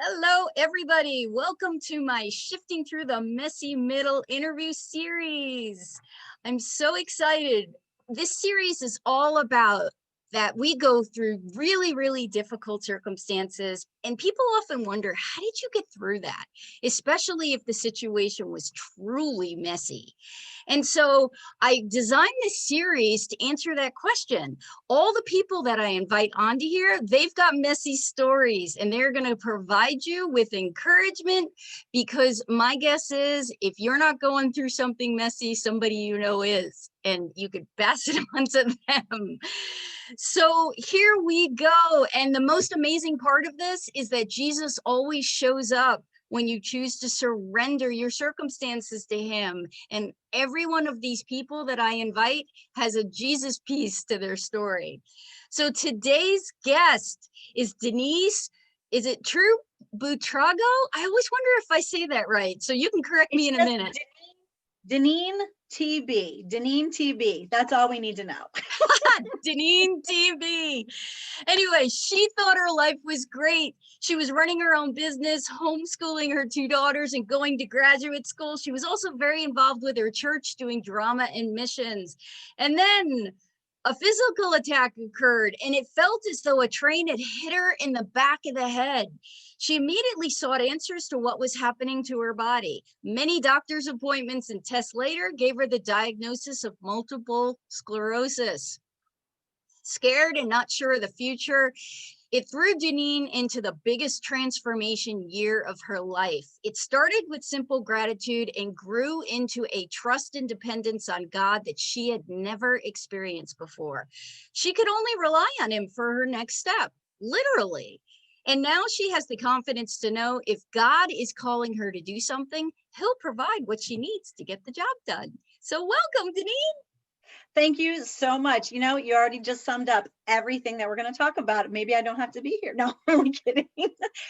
Hello, everybody. Welcome to my Shifting Through the Messy Middle interview series. I'm so excited. This series is all about that we go through really difficult circumstances, and people often wonder, how did you get through that? Especially if the situation was truly messy. And so I designed this series to answer that question. All the people that I invite onto here, they've got messy stories, and they're going to provide you with encouragement, because my guess is if you're not going through something messy, somebody you know is, and you could pass it on to them. So here we go. And the most amazing part of this is that Jesus always shows up when you choose to surrender your circumstances to him. And every one of these people that I invite has a Jesus piece to their story. So today's guest is Denise. Is it Troupe-Buitrago? I always wonder if I say that right. So you can correct me in a minute. Deneen TB. That's all we need to know. Deneen TV. Anyway, she thought her life was great. She was running her own business, homeschooling her two daughters, and going to graduate school. She was also very involved with her church, doing drama and missions. And then a physical attack occurred, and it felt as though a train had hit her in the back of the head. She immediately sought answers to what was happening to her body. Many doctor's appointments and tests later gave her the diagnosis of multiple sclerosis. Scared and not sure of the future, it threw Deneen into the biggest transformation year of her life. It started with simple gratitude and grew into a trust and dependence on God that she had never experienced before. She could only rely on him for her next step, literally. And now she has the confidence to know if God is calling her to do something, he'll provide what she needs to get the job done. So welcome, Deneen. Thank you so much. You know, you already just summed up everything that we're going to talk about. Maybe I don't have to be here. No, I'm only kidding.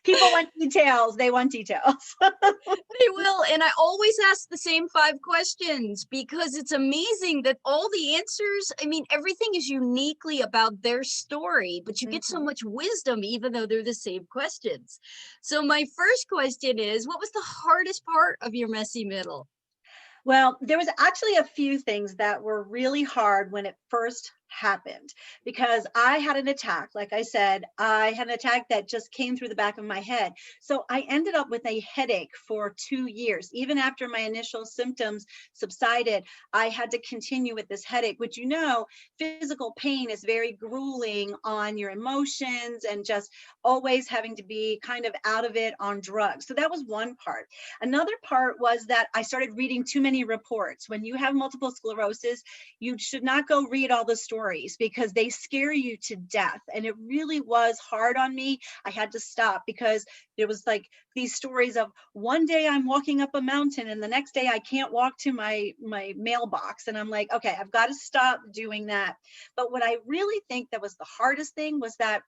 People want details. They want details. They will. And I always ask the same 5 questions, because it's amazing that all the answers, I mean, everything is uniquely about their story, but you get so much wisdom, even though they're the same questions. So my first question is, what was the hardest part of your messy middle? Well, there was actually a few things that were really hard when it first happened, because I had an attack. Like I said, I had an attack that just came through the back of my head. So I ended up with a headache for 2 years. Even after my initial symptoms subsided, I had to continue with this headache, which, you know, physical pain is very grueling on your emotions, and just always having to be kind of out of it on drugs. So that was one part. Another part was that I started reading too many reports. When you have multiple sclerosis, you should not go read all the stories, because they scare you to death. And it really was hard on me. I had to stop, because there was like these stories of one day I'm walking up a mountain and the next day I can't walk to my mailbox. And I'm like, okay, I've got to stop doing that. But what I really think that was the hardest thing was that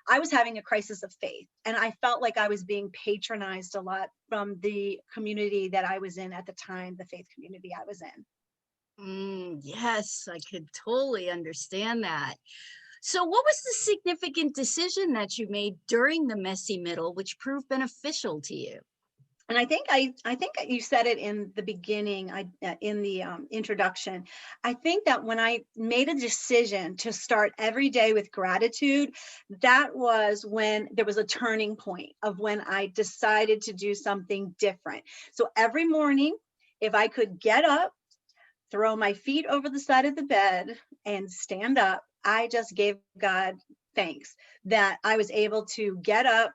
I was having a crisis of faith, and I felt like I was being patronized a lot from the community that I was in at the time, the faith community I was in. Yes, I could totally understand that. So what was the significant decision that you made during the messy middle, which proved beneficial to you? And I think you said it in the beginning, in the introduction. I think that when I made a decision to start every day with gratitude, that was when there was a turning point of when I decided to do something different. So every morning, if I could get up, throw my feet over the side of the bed, and stand up, I just gave God thanks that I was able to get up,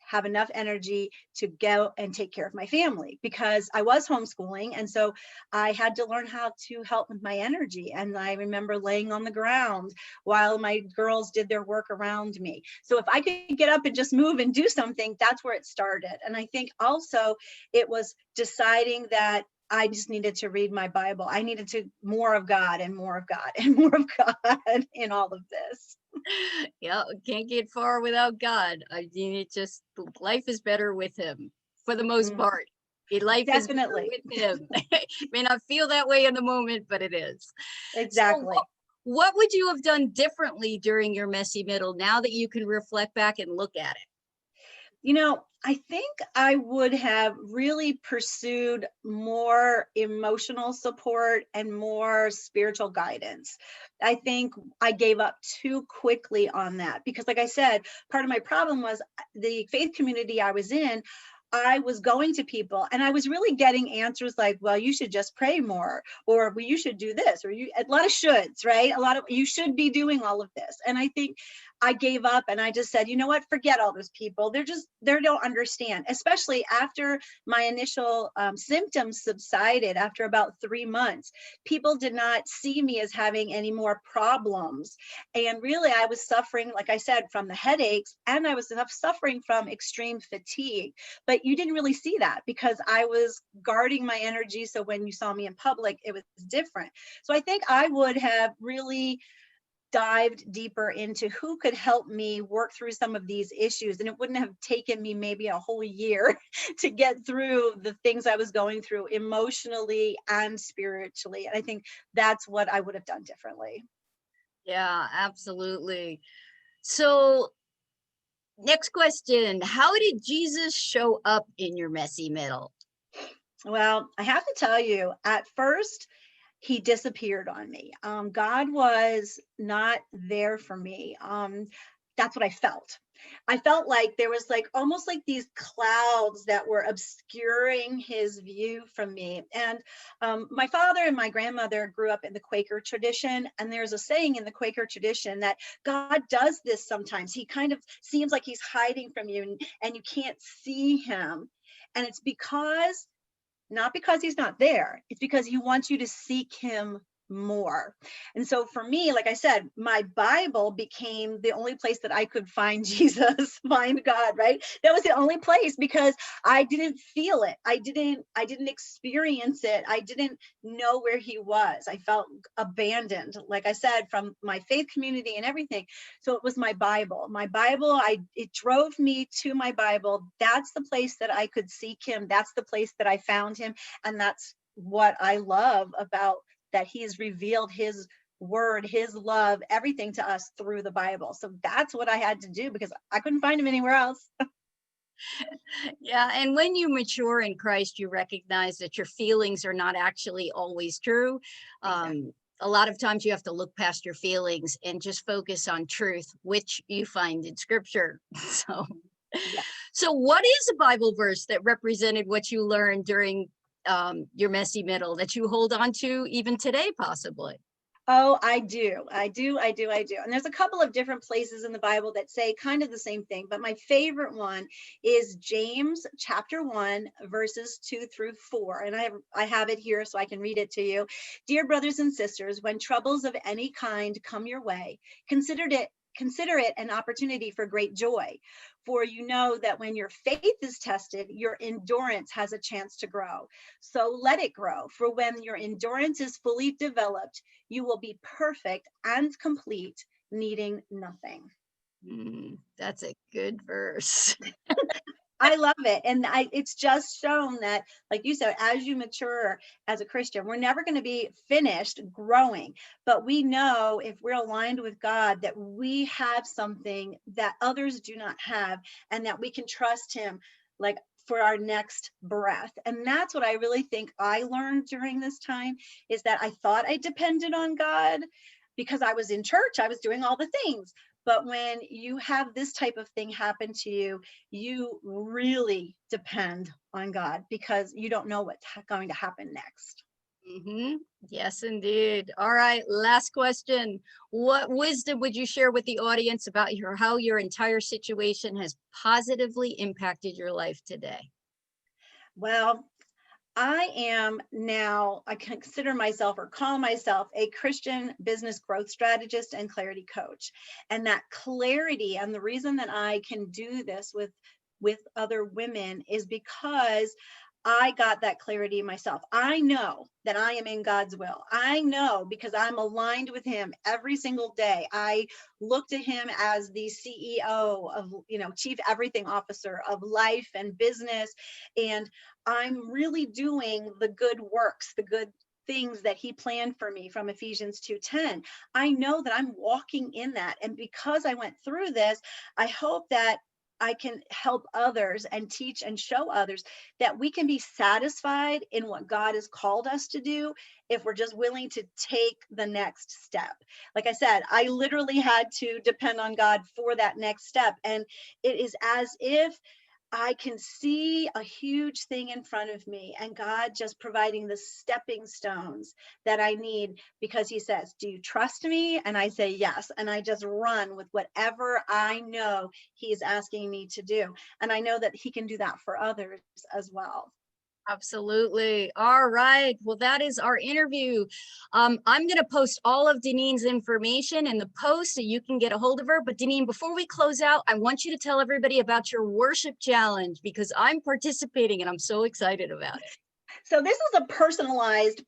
have enough energy to go and take care of my family, because I was homeschooling. And so I had to learn how to help with my energy. And I remember laying on the ground while my girls did their work around me. So if I could get up and just move and do something, that's where it started. And I think also it was deciding that I just needed to read my Bible. I needed to more of God and more of God and more of God in all of this. Yeah, can't get far without God. I mean, it just, life is better with him for the most Mm, part. Life is better definitely. with him. May not feel that way in the moment, but it is. So Exactly. what would you have done differently during your messy middle now that you can reflect back and look at it? I think I would have really pursued more emotional support and more spiritual guidance. I think I gave up too quickly on that because, like I said, part of my problem was the faith community I was in. I was going to people and I was really getting answers like, well, you should just pray more, or well, you should do this, or a lot of shoulds, right? A lot of you should be doing all of this. And I think I gave up and I just said, you know what, forget all those people. They don't understand, especially after my initial symptoms subsided after about 3 months. People did not see me as having any more problems. And really, I was suffering, like I said, from the headaches, and I was suffering from extreme fatigue. But you didn't really see that because I was guarding my energy. So when you saw me in public, it was different. So I think I would have really dived deeper into who could help me work through some of these issues. And it wouldn't have taken me maybe a whole year to get through the things I was going through emotionally and spiritually. And I think that's what I would have done differently. Yeah, absolutely. So, next question. How did Jesus show up in your messy middle? Well, I have to tell you, at first, he disappeared on me. God was not there for me. That's what I felt. I felt like there was like almost like these clouds that were obscuring his view from me. And my father and my grandmother grew up in the Quaker tradition. And there's a saying in the Quaker tradition that God does this sometimes. He kind of seems like he's hiding from you and you can't see him. And it's because not because he's not there, it's because he wants you to seek him more. And so for me, like I said, my Bible became the only place that I could find Jesus, find God, right? That was the only place because I didn't feel it. I didn't experience it. I didn't know where he was. I felt abandoned, like I said, from my faith community and everything. So it was my Bible. My Bible, it drove me to my Bible. That's the place that I could seek him. That's the place that I found him. And that's what I love about that he has revealed his word, his love, everything to us through the Bible. So that's what I had to do because I couldn't find him anywhere else. Yeah, and when you mature in Christ, you recognize that your feelings are not actually always true. Exactly. A lot of times you have to look past your feelings and just focus on truth, which you find in scripture. So, Yeah. so what is a Bible verse that represented what you learned during your messy middle that you hold on to even today, possibly? Oh, I do. I do. I do. I do. And there's a couple of different places in the Bible that say kind of the same thing, but my favorite one is James chapter 1 verses 2 through 4. And I have it here so I can read it to you. Dear brothers and sisters, when troubles of any kind come your way, consider it an opportunity for great joy. For you know that when your faith is tested, your endurance has a chance to grow. So let it grow. For when your endurance is fully developed, you will be perfect and complete, needing nothing. That's a good verse. I love it. And it's just shown that, like you said, as you mature as a Christian, we're never going to be finished growing. But we know if we're aligned with God that we have something that others do not have and that we can trust him like for our next breath. And that's what I really think I learned during this time is that I thought I depended on God because I was in church, I was doing all the things. But when you have this type of thing happen to you, you really depend on God because you don't know what's going to happen next. Yes, indeed. All right, last question. What wisdom would you share with the audience about how your entire situation has positively impacted your life today? Well, I am now, I consider myself or call myself a Christian business growth strategist and clarity coach. And that clarity and the reason that I can do this with other women is because I got that clarity myself. I know that I am in God's will. I know because I'm aligned with him every single day. I look to him as the CEO of, chief everything officer of life and business. And I'm really doing the good works, the good things that he planned for me from Ephesians 2:10. I know that I'm walking in that. And because I went through this, I hope that I can help others and teach and show others that we can be satisfied in what God has called us to do if we're just willing to take the next step. Like I said, I literally had to depend on God for that next step. And it is as if I can see a huge thing in front of me and God just providing the stepping stones that I need, because he says, "Do you trust me?" And I say, "Yes." And I just run with whatever I know he's asking me to do. And I know that he can do that for others as well. Absolutely. All right. Well, that is our interview. I'm going to post all of Deneen's information in the post so you can get a hold of her. But Deneen, before we close out, I want you to tell everybody about your worship challenge, because I'm participating and I'm so excited about it. So this is a personalized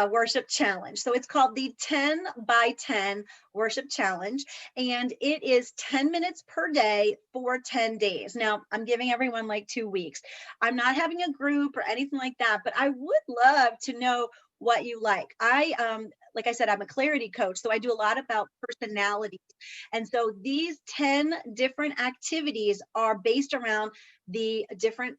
worship challenge. So it's called the 10 by 10 worship challenge. And it is 10 minutes per day for 10 days. Now I'm giving everyone like 2 weeks. I'm not having a group or anything like that, but I would love to know what you like I said, I'm a clarity coach. So I do a lot about personalities. And so these 10 different activities are based around the different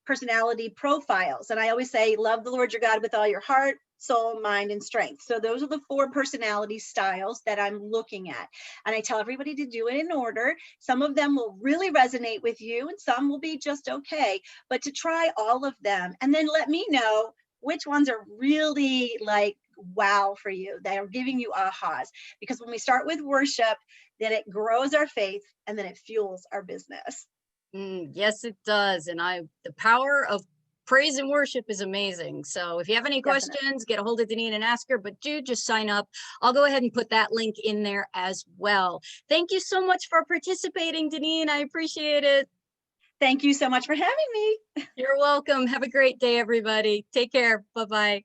personality profiles. And I always say, love the Lord your God with all your heart, soul, mind, and strength. So those are the 4 personality styles that I'm looking at. And I tell everybody to do it in order. Some of them will really resonate with you and some will be just okay, but to try all of them and then let me know which ones are really like wow for you. They are giving you ahas, because when we start with worship, then it grows our faith and then it fuels our business. Yes, it does. And the power of praise and worship is amazing. So if you have any Definitely. questions, get a hold of Deneen and ask her, but do just sign up. I'll go ahead and put that link in there as well. Thank you so much for participating, Deneen. I appreciate it. Thank you so much for having me. You're welcome. Have a great day, everybody. Take care. Bye-bye.